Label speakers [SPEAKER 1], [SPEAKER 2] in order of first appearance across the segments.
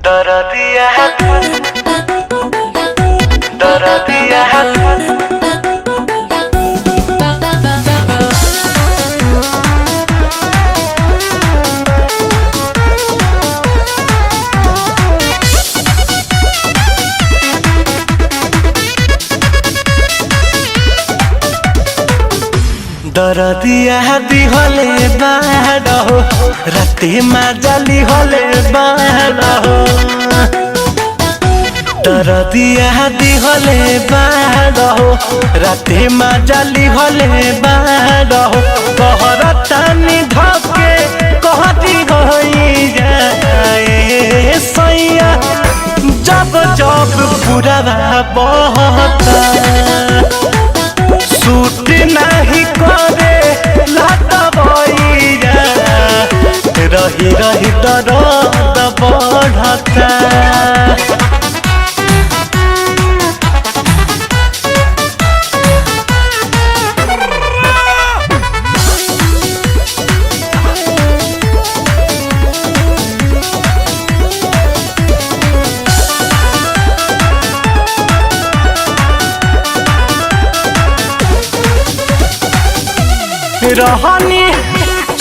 [SPEAKER 1] दरदिया दरदिया दरदिया दिहले बारहो राते माजाली हले बारहो दरदिया दिहले बारहो राते माजाली हले बारहो कहरतानी धके कहती होई जाए सैया जब जब पूरा बहता सूट नहीं करे लाता बइया रही रही दर्द बढ़ता रहनी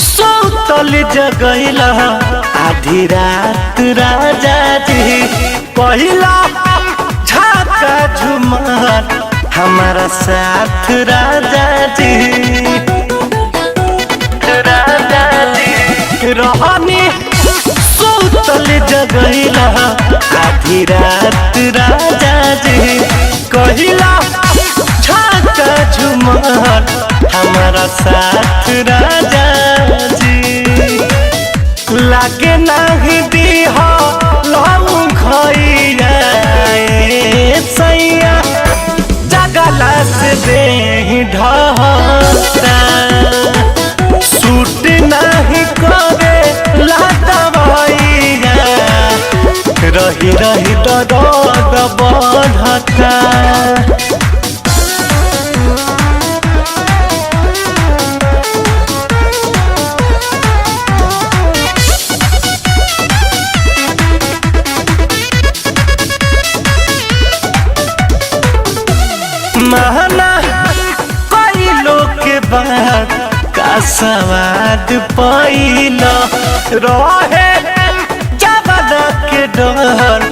[SPEAKER 1] सौतल जगैला आधी रात राजा जी पहिला झाका झुमार हमारा साथ राजा जी राजा जी रहनी सौतल जगैला आधी रात राजा जी कहिला झाका झुमार हमारा साथ राजा जी लागे नहीं दीह लहू खइया सैया जगला से दे ढहता सूट नहीं करे लाता भइया रही रही दर्द बढ़ता महना कई लोग के बाद का स्वाद पाइला रहे जगदा के डर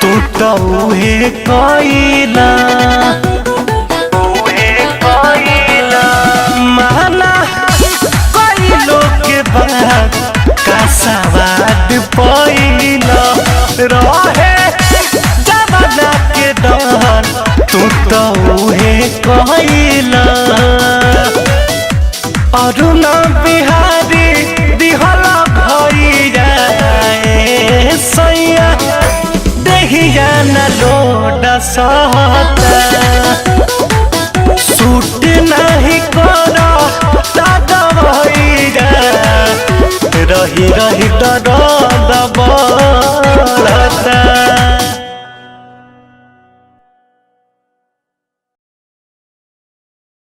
[SPEAKER 1] तू तो उहे कइला महना कई लोग के बाद का स्वाद पाइला रहे जगदा के डर तू तो उहे कइला अरुणा बिहारी दिहला भइया सैया देखिया न लोड सहता सूट नहीं कर दादा भइया रही रही दर्द बढ़ता